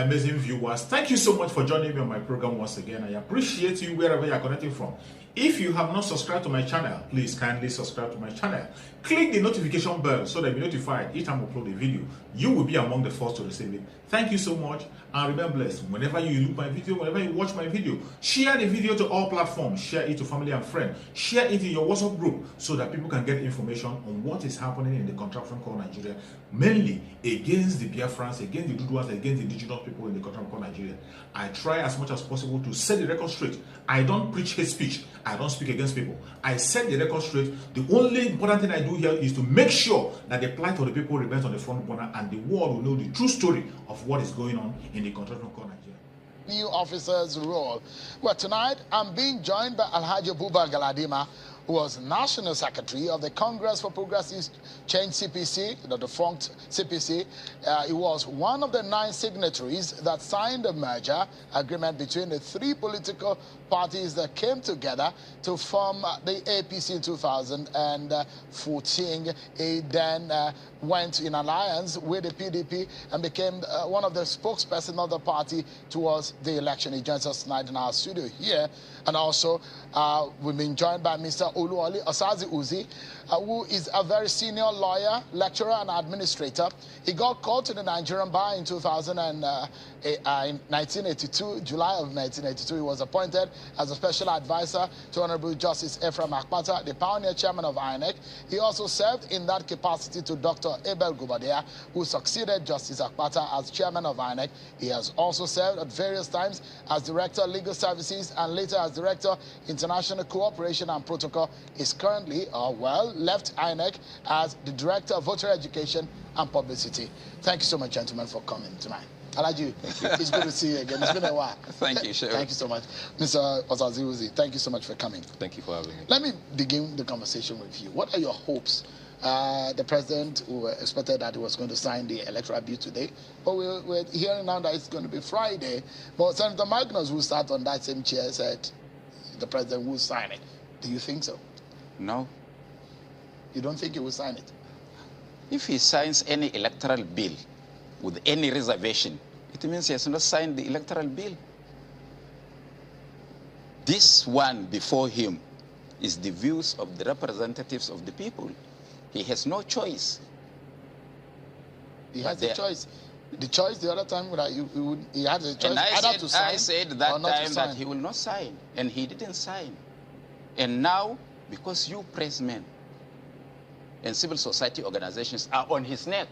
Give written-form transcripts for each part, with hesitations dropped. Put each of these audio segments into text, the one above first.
my amazing viewers. Thank you so much for joining me on my program once again. I appreciate you wherever you are connecting from. If you have not subscribed to my channel, please kindly subscribe to my channel. Click the notification bell so that you'll be notified each time I upload a video. You will be among the first to receive it. Thank you so much and remain blessed. Whenever you look my video, whenever you watch my video, share the video to all platforms. Share it to family and friends. Share it in your WhatsApp group so that people can get information on what is happening in the contraption called Nigeria, mainly against the Biafrans, against the Duduas, against the indigenous people in the contraption called Nigeria. I try as much as possible to set the record straight. I don't preach hate speech. I don't speak against people. I set the record straight. The only important thing I do here is to make sure that the plight of the people remains on the front burner and the world will know the true story of what is going on in the contraption called Nigeria. New officers' role. Well, tonight I'm being joined by Alhaji Buba Galadima, who was National Secretary of the Congress for Progressive Change CPC, the defunct CPC. He was one of the 9 signatories that signed the merger agreement between the 3 political parties that came together to form the APC in 2014. He then went in alliance with the PDP and became one of the spokespersons of the party towards the election. He joins us tonight in our studio here. And also, we've been joined by Mr. Oluwole Osazi Uzi, who is a very senior lawyer, lecturer, and administrator. He got called to the Nigerian bar in 1982, July of 1982. He was appointed as a special advisor to Honorable Justice Ephraim Akpata, the pioneer chairman of INEC. He also served in that capacity to Dr. Abel Gubadia, who succeeded Justice Akpata as chairman of INEC. He has also served at various times as director of legal services and later as director international cooperation and protocol. Is currently, left INEC as the director of voter education and publicity. Thank you so much, gentlemen, for coming tonight. Alhaji, it's good to see you again. It's been a while. Thank you, Sheriff. Thank you so much. Mr. Osazi Uzi, thank you so much for coming. Thank you for having me. Let me begin the conversation with you. What are your hopes? The president who expected that he was going to sign the electoral bill today, but we're hearing now that it's going to be Friday. But Senator Magnus, who sat on that same chair, said the president will sign it. Do you think so? No. You don't think he will sign it? If he signs any electoral bill with any reservation, it means he has not signed the electoral bill. This one before him is the views of the representatives of the people. He has no choice. He has a choice. The choice the other time that he had a choice either to sign. I said that time that he will not sign, and he didn't sign. And now, because you pressmen and civil society organizations are on his neck,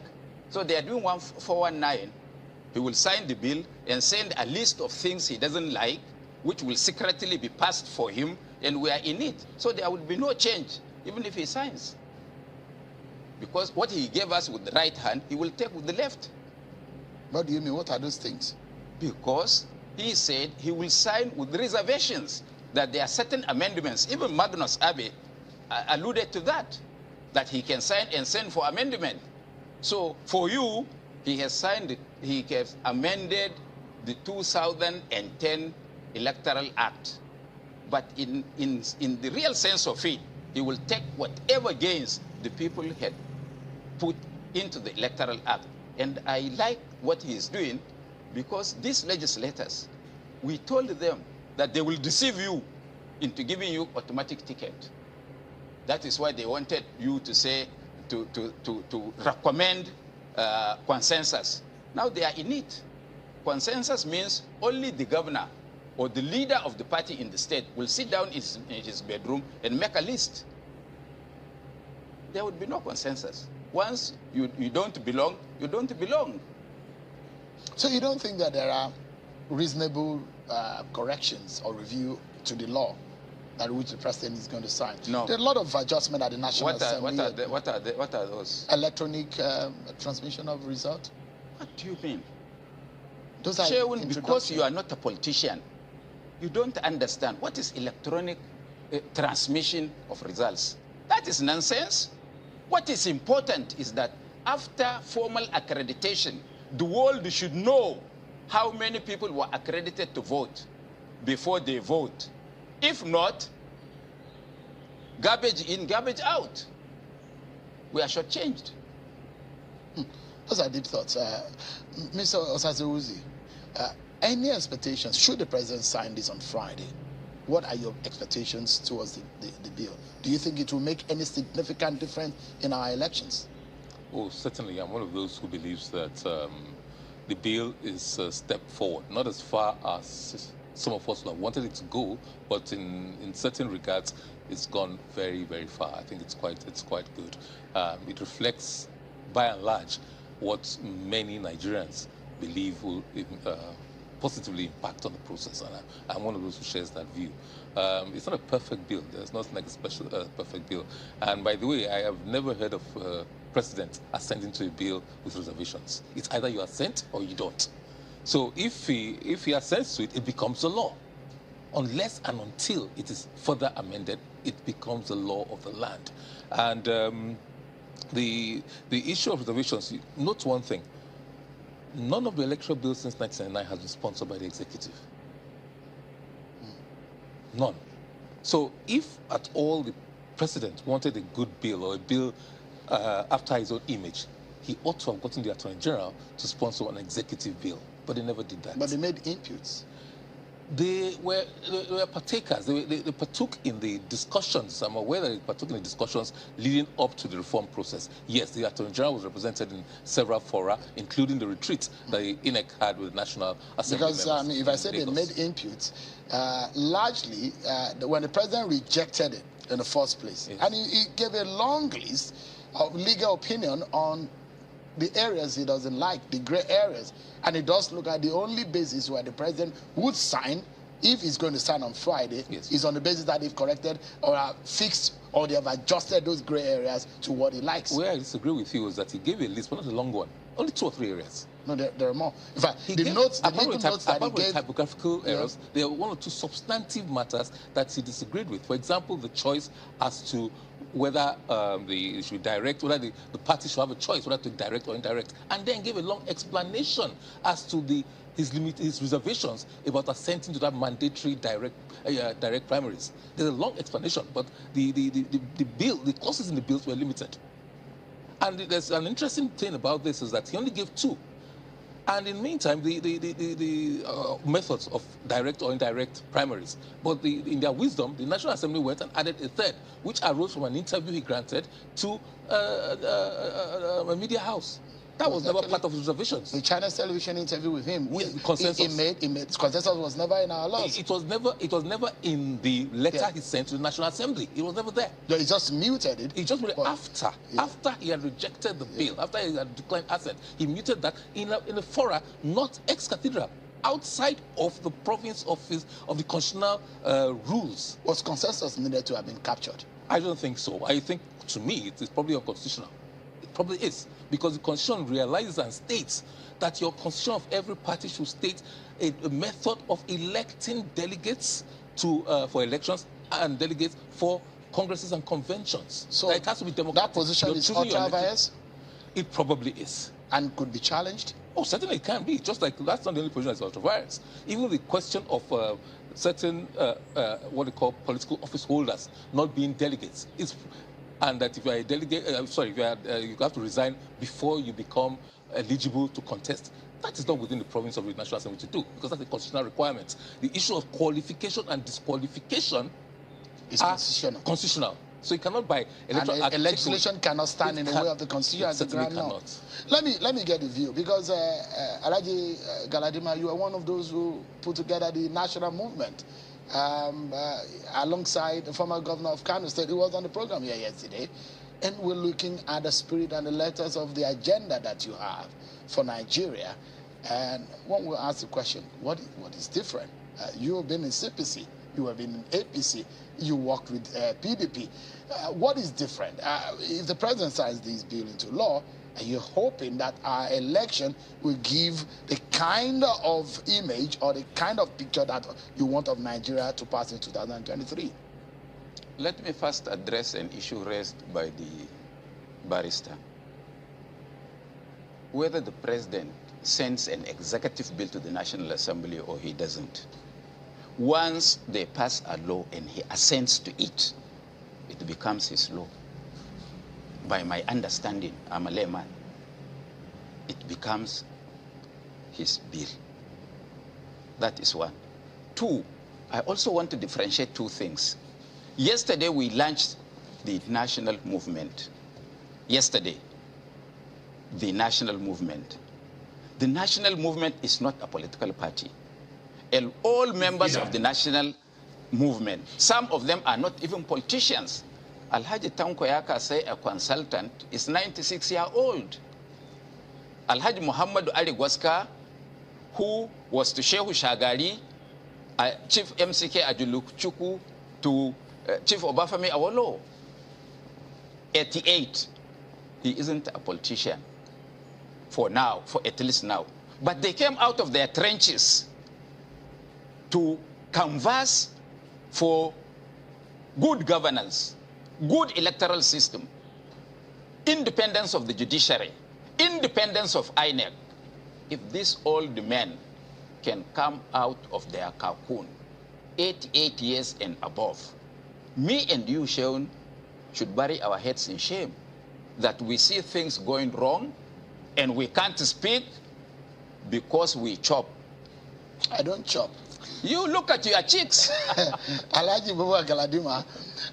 so they are doing 419, he will sign the bill and send a list of things he doesn't like, which will secretly be passed for him, and we are in it. So there will be no change, even if he signs. Because what he gave us with the right hand, he will take with the left. What do you mean? What are those things? Because he said he will sign with reservations, that there are certain amendments. Even Magnus Abe alluded to that he can sign and send for amendment. So for you, he has signed it. He has amended the 2010 Electoral Act. But in the real sense of it, he will take whatever gains the people had put into the Electoral Act. And I like what he is doing, because these legislators, we told them that they will deceive you into giving you automatic ticket. That is why they wanted you to say, to recommend consensus. Now they are in it. Consensus means only the governor or the leader of the party in the state will sit down in his bedroom and make a list. There would be no consensus. Once you don't belong, you don't belong. So you don't think that there are reasonable corrections or review to the law that which the president is going to sign? No. There are a lot of adjustment at the National Assembly. What are those? Electronic transmission of result. What do you mean? Those are because you are not a politician, you don't understand what is electronic transmission of results. That is nonsense. What is important is that after formal accreditation, the world should know how many people were accredited to vote before they vote. If not, garbage in, garbage out. We are shortchanged. Those are deep thoughts. Mr. Osaze Uzi, Any expectations, should the president sign this on Friday, what are your expectations towards the bill? Do you think it will make any significant difference in our elections? Oh, certainly. I'm one of those who believes that the bill is a step forward, not as far as some of us would have wanted it to go, but in certain regards, it's gone very, very far. I think it's quite good. It reflects, by and large, what many Nigerians believe will positively impact on the process, and I'm one of those who shares that view. It's not a perfect bill. There's nothing like a special perfect bill. And by the way, I have never heard of a president assenting to a bill with reservations. It's either you assent or you don't. So if he assents to it, it becomes a law. Unless and until it is further amended, it becomes the law of the land. And the issue of reservations, note one thing. None of the electoral bills since 1999 has been sponsored by the executive. None. So if at all the president wanted a good bill or a bill after his own image, he ought to have gotten the Attorney General to sponsor an executive bill. But they never did that. But they made inputs. They were partakers. They partook in the discussions. I'm aware that they partook in the discussions leading up to the reform process. Yes, the Attorney General was represented in several fora, including the retreat that the INEC had with the National Assembly because, members. if I say they made inputs, largely when the president rejected it in the first place, yes, and he gave a long list of legal opinion on the areas he doesn't like, the gray areas. And it does look at the only basis where the president would sign, if he's going to sign on Friday, yes, is on the basis that they've corrected or are fixed or they have adjusted those gray areas to what he likes. Where I disagree with you is that he gave a list, but not a long one. Only 2 or 3 areas. No, there are more. In fact, the legal notes that he gave... typographical errors, there are 1 or 2 substantive matters that he disagreed with. For example, the choice as to whether it should direct, whether the party should have a choice whether to direct or indirect, and then gave a long explanation as to his reservations about assenting to that mandatory direct primaries. There's a long explanation, but the clauses in the bills were limited. And there's an interesting thing about this is that he only gave 2. And in the meantime, the methods of direct or indirect primaries. But in their wisdom, the National Assembly went and added a 3rd, which arose from an interview he granted to a media house. That was never part of his reservations. The China's television interview with him, consensus. Consensus was never in our laws. It was never in the letter he sent to the National Assembly. It was never there. No, he just muted it. He just muted it after he had rejected the bill, after he had declined assent. He muted that in a fora, not ex cathedra, outside of the province of the constitutional rules. Was consensus needed to have been captured? I don't think so. I think, to me, it is probably unconstitutional. It probably is, because the Constitution realizes and states that your Constitution of every party should state a method of electing delegates for elections and delegates for congresses and conventions. So it has to be democratic. That position is ultra-biased? It probably is. And could be challenged? Oh, certainly it can be. Just like that's not the only position that's ultra-biased. Even the question of certain, what they call political office holders not being delegates is... And that if you are a delegate, you have to resign before you become eligible to contest. That is not within the province of the National Assembly to do, because that's a constitutional requirement. The issue of qualification and disqualification is constitutional. So you cannot buy electoral and legislation cannot stand in the way of the Constitution. It certainly cannot. Let me get the view, because Alhaji Galadima, you are one of those who put together the national movement. Alongside the former governor of Kano State, who was on the program here yesterday, and we're looking at the spirit and the letters of the agenda that you have for Nigeria. And one will ask the question, what is different? You have been in CPC, you have been in APC, you worked with PDP. What is different? If the president signs this bill into law, are you hoping that our election will give the kind of image or the kind of picture that you want of Nigeria to pass in 2023? Let me first address an issue raised by the barrister. Whether the president sends an executive bill to the National Assembly or he doesn't, once they pass a law and he assents to it, it becomes his law. By my understanding, I'm a layman, it becomes his bill. That is one. Two, I also want to differentiate two things. Yesterday, we launched the national movement. Yesterday, the national movement. The national movement is not a political party. And all members of the national movement, some of them are not even politicians. Alhaji Tanko Yaka, say a consultant, is 96 years old. Alhaji Mohammadu Ali, who was to Shehu Shagari, Chief MCK Ajulukuchuku, to Chief Obafemi Awolowo, 88. He isn't a politician for now, for at least now. But they came out of their trenches to canvass for good governance, good electoral system, independence of the judiciary, independence of INEC. If these old men can come out of their cocoon, 88 years and above, me and you, Sheon, should bury our heads in shame that we see things going wrong and we can't speak because we chop. I don't chop. You look at your cheeks. Alhaji Buhari Galadima,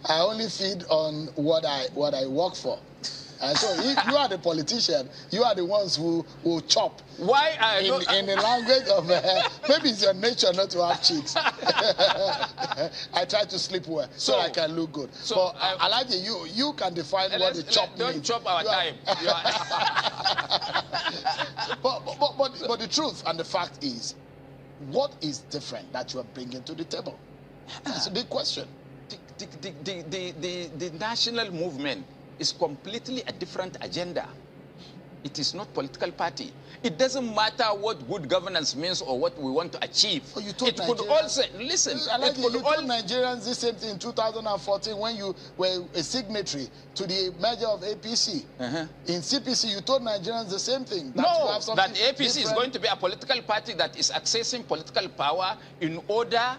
I only feed on what I work for. And so if you are the politician, you are the ones who will chop. Why in the language of maybe it's your nature not to have cheeks. I try to sleep well so I can look good. So Alhaji, you can define what the chop means. Don't chop our time. But the truth and the fact is, what is different that you are bringing to the table? That's a big question. The national movement is completely a different agenda. It is not political party. It doesn't matter what good governance means or what we want to achieve. Oh, you told it could also, listen, like you told Nigerians the same thing in 2014 when you were a signatory to the merger of APC. In CPC, you told Nigerians the same thing. That that APC is going to be a political party that is accessing political power in order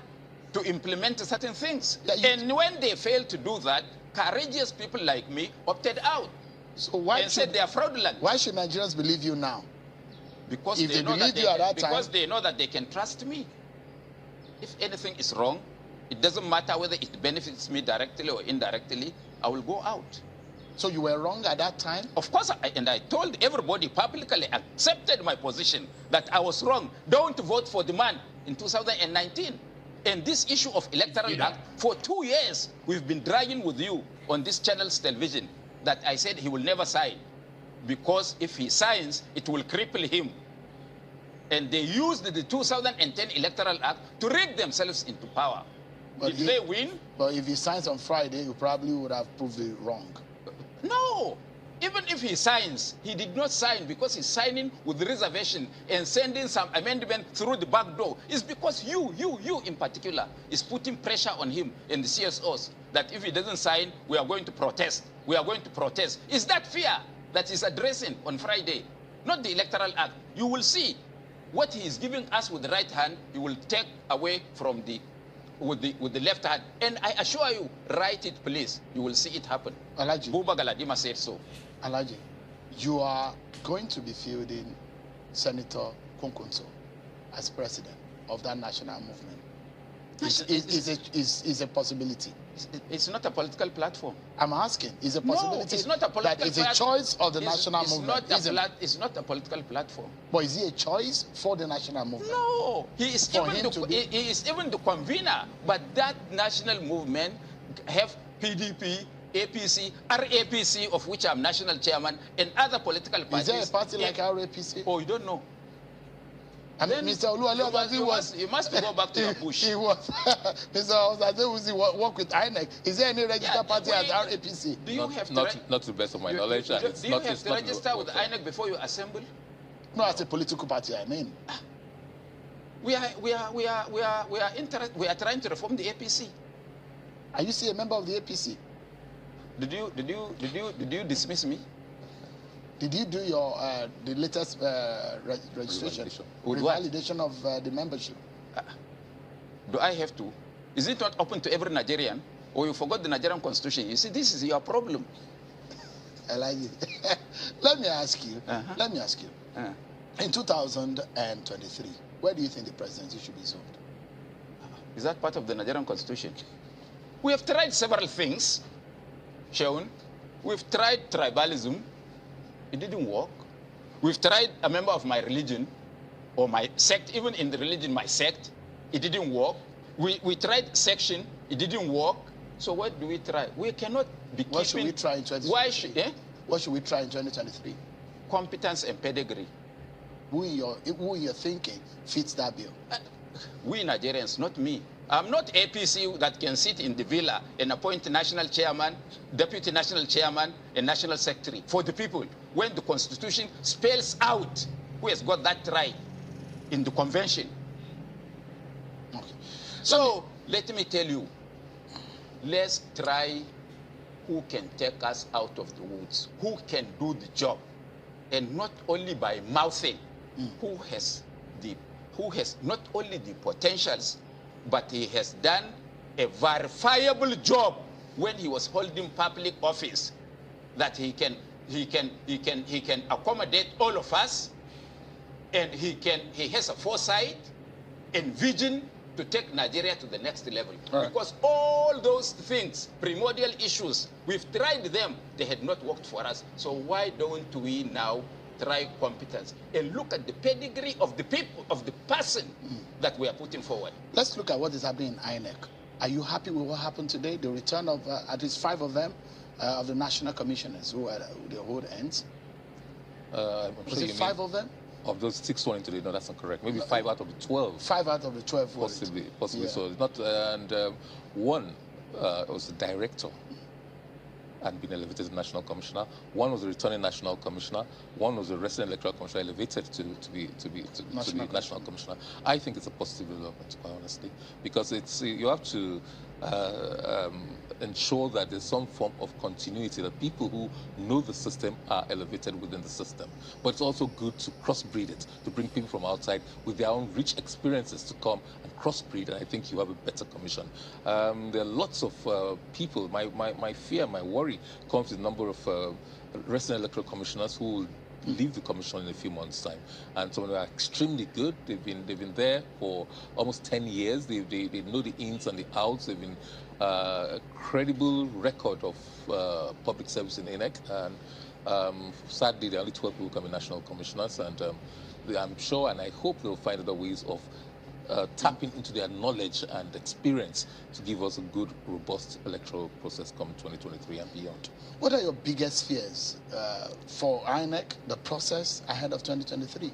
to implement certain things. Yeah, and when they fail to do that, courageous people like me opted out. So why said they are fraudulent. Why should Nigerians believe you now? Because they know that they can trust me. If anything is wrong, it doesn't matter whether it benefits me directly or indirectly, I will go out. So you were wrong at that time? Of course, and I told everybody publicly, accepted my position that I was wrong. Don't vote for the man in 2019. And this issue of electoral act, for 2 years, we've been dragging with you on this channel's television that I said he will never sign. Because if he signs, it will cripple him. And they used the 2010 Electoral Act to rig themselves into power. But did they win? But if he signs on Friday, you probably would have proved it wrong. No. Even if he signs, he did not sign because he's signing with reservation and sending some amendment through the back door. It's because you in particular is putting pressure on him and the CSOs that if he doesn't sign, we are going to protest. We are going to protest. Is that fear that he's addressing on Friday? Not the Electoral Act. You will see what he is giving us with the right hand, he will take away from with the left hand. And I assure you, write it, please. You will see it happen. Alhaji. Buba Galadima said so. Alhaji, you are going to be fielding Senator Kunkunso as president of that national movement. Is a possibility. It's not a political platform. I'm asking, is a possibility? No, it's not a political that is a choice of the national movement. It's not a political platform. But is he a choice for the national movement? No, he is even the convener. But that national movement have PDP, APC, RAPC, of which I'm national chairman, and other political parties. Is there a party like RAPC? Oh, you don't know? I mean, Mr. Oluwale, you must go back to your bush. He was. Mr. Oluwale work with INEC. Is there any registered party at RAPC? Do you have not to the best of my knowledge. Do you have to register with INEC before you assemble? No, as a political party, I mean. We are trying to reform the APC. Are you still a member of the APC? Did you dismiss me? Did you do your the latest registration, revalidation of the membership? Do I have to? Is it not open to every Nigerian? Or you forgot the Nigerian constitution? You see, this is your problem. Elijah, let me ask you. Let me ask you. In 2023, where do you think the presidency should be solved? Is that part of the Nigerian constitution? We have tried several things, Shaun. We've tried tribalism. It didn't work. We've tried a member of my religion or my sect, even in the religion, my sect. It didn't work. We tried section. It didn't work. So what do we try? We cannot be keeping... What should we try in 2023? Why should... What should we try in 2023? Competence and pedigree. Who in your thinking fits that bill? We Nigerians, not me. I'm not APC that can sit in the villa and appoint national chairman, deputy national chairman, and national secretary for the people, when the constitution spells out who has got that right in the convention. Okay. So let me tell you, let's try who can take us out of the woods, who can do the job, and not only by mouthing, who has not only the potentials, but he has done a verifiable job when he was holding public office, that he can accommodate all of us, and he has a foresight and vision to take Nigeria to the next level. Right. Because all those things, primordial issues, we've tried them, they had not worked for us. So why don't we now try competence and look at the pedigree of the people, of the person that we are putting forward? Let's look at what is happening in INEC. Are you happy with what happened today? The return of at least 5 of them, of the national commissioners who had their hold ends. Was it 5 of them? Of those 6 sworn in today, no, that's not correct. Maybe 5 out of the 12. 5 out of the 12. Possibly. Yeah. So not, one was the director and been elevated to national commissioner. One was the returning national commissioner. One was the resident electoral commissioner elevated to be national commissioner. I think it's a positive development, quite honestly, because it's you have to ensure that there's some form of continuity, that people who know the system are elevated within the system. But it's also good to crossbreed it, to bring people from outside with their own rich experiences to come and crossbreed, and I think you have a better commission. There are lots of people, my fear, my worry comes with the number of resident electoral commissioners who will leave the commission in a few months' time, and some of them are extremely good. They've been there for almost 10 years. They know the ins and the outs. They've been a credible record of public service in INEC, and sadly, there are only 12 people who become national commissioners, and I'm sure and I hope they'll find other ways of tapping into their knowledge and experience to give us a good, robust electoral process come 2023 and beyond. What are your biggest fears for INEC, the process ahead of 2023?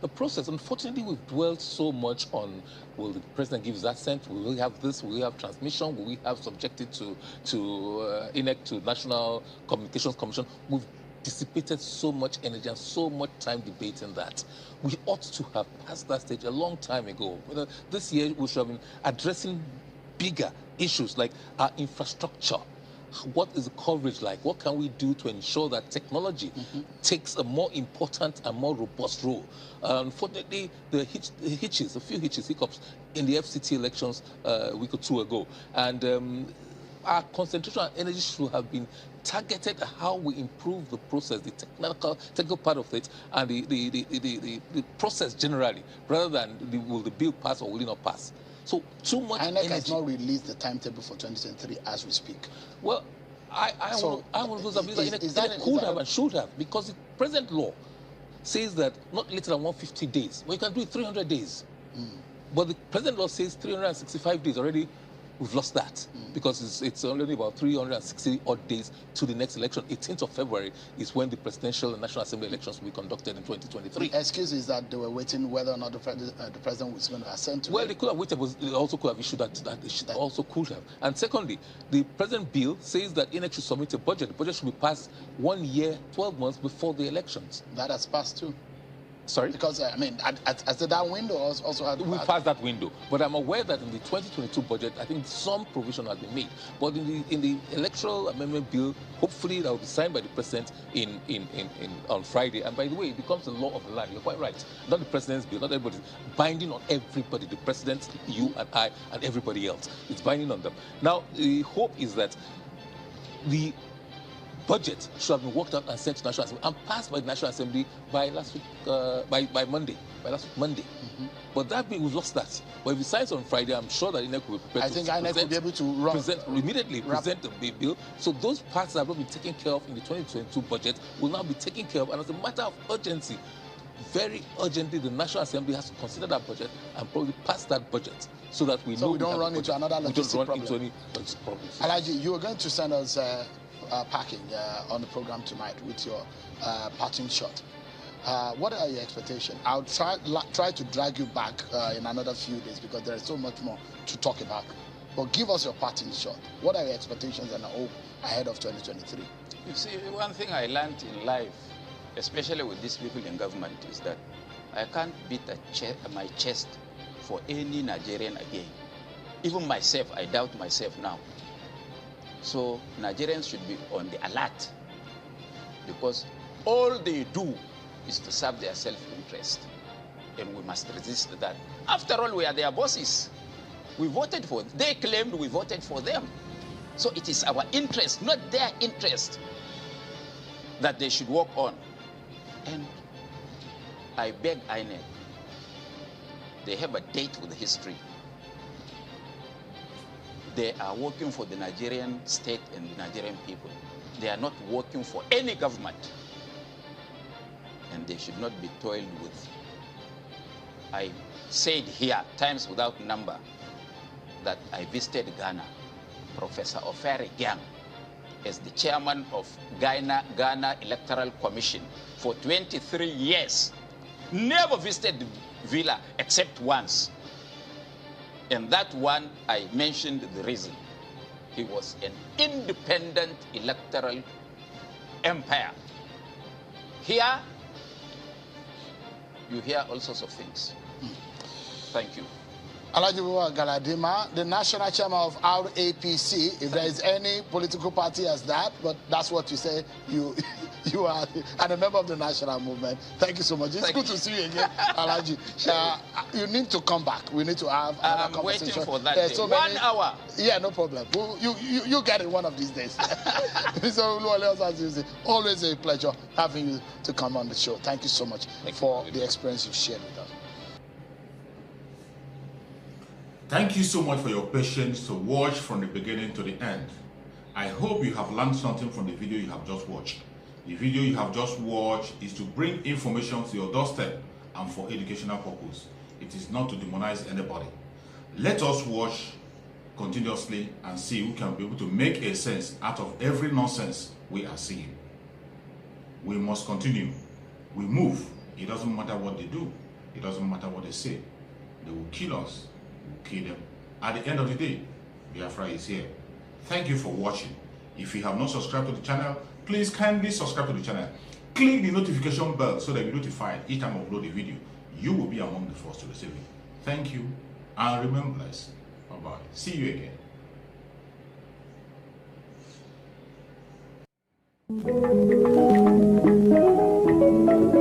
The process, unfortunately, we've dwelled so much on, will the president give his assent? Will we have this? Will we have transmission? Will we have subjected to INEC, to National Communications Commission? We've dissipated so much energy and so much time debating that. We ought to have passed that stage a long time ago. This year, we should have been addressing bigger issues like our infrastructure. What is the coverage like? What can we do to ensure that technology takes a more important and more robust role? Unfortunately, a few hiccups in the FCT elections a week or 2 ago. And our concentration and energy should have been targeted at how we improve the process, the technical part of it, and the process generally, rather than will the bill pass or will it not pass. So too much INEC energy. has not released the timetable for 2023 as we speak. Well, I want those that INEC could have and should have, because the present law says that not later than 150 days. Well, you can do it 300 days. But the present law says 365 days already. We've lost that because it's only about 360 odd days to the next election. 18th of February is when the presidential and National Assembly elections will be conducted in 2023. The excuse is that they were waiting whether or not the president was going to assent to it. Well, they could have waited, but they also could have issued that also could have. And secondly, the present bill says that INEC should submit a budget. The budget should be passed 1 year, 12 months before the elections. That has passed too. Sorry? Because, I mean, that window also had... We passed that window. But I'm aware that in the 2022 budget, I think some provision has been made. But in the electoral amendment bill, hopefully that will be signed by the president on Friday. And by the way, it becomes the law of the land. You're quite right. Not the president's bill, not everybody. Binding on everybody. The president, you and I, and everybody else. It's binding on them. Now, the hope is that the budget should have been worked out and sent to National Assembly and passed by the National Assembly by last week, by Monday. By last week, Monday. But But that bill, we lost that. But if it signs on Friday, I'm sure that INEC will be prepared I think INEC will be able to present the bill. So those parts that have not been taken care of in the 2022 budget will now be taken care of. And as a matter of urgency, very urgently, the National Assembly has to consider that budget and probably pass that budget so that we know we don't run into another logistic problem. Alhaji, you are going to send us packing on the program tonight with your parting shot. What are your expectations? I'll try to drag you back in another few days because there is so much more to talk about. But give us your parting shot. What are your expectations and hope ahead of 2023? You see, one thing I learned in life, especially with these people in government, is that I can't beat my chest for any Nigerian again. Even myself, I doubt myself now. So Nigerians should be on the alert because all they do is to serve their self-interest. And we must resist that. After all, we are their bosses. We voted for them. They claimed we voted for them. So it is our interest, not their interest, that they should work on. And I beg INEC, they have a date with history. They are working for the Nigerian state and the Nigerian people. They are not working for any government. And they should not be toiled with. I said here, times without number, that I visited Ghana. Professor Ofere Gang, as the chairman of Ghana Electoral Commission for 23 years, never visited the villa except once. And that one, I mentioned the reason. He was an independent electoral empire. Here, you hear all sorts of things. Thank you. Alhaji Galadima, the national chairman of RAPC, if there is any political party as that, but that's what you say, you are, and a member of the national movement. Thank you so much. It's good to see you again, Alhaji. You need to come back. We need to have another conversation. I'm waiting for that day. So 1 hour. Yeah, no problem. You get it one of these days. So, always a pleasure having you to come on the show. Thank you so much for the experience you've shared with us. Thank you so much for your patience to watch from the beginning to the end. I hope you have learned something from the video you have just watched. The video you have just watched is to bring information to your doorstep and for educational purpose. It is not to demonize anybody. Let us watch continuously and see who can be able to make a sense out of every nonsense we are seeing. We must continue. We move. It doesn't matter what they do. It doesn't matter what they say. They will kill us. Kill them. At the end of the day, Biafra is here. Thank you for watching. If you have not subscribed to the channel, please kindly subscribe to the channel. Click the notification bell so that you're notified each time I upload a video. You will be among the first to receive it. Thank you and remain blessed. Bye-bye. See you again.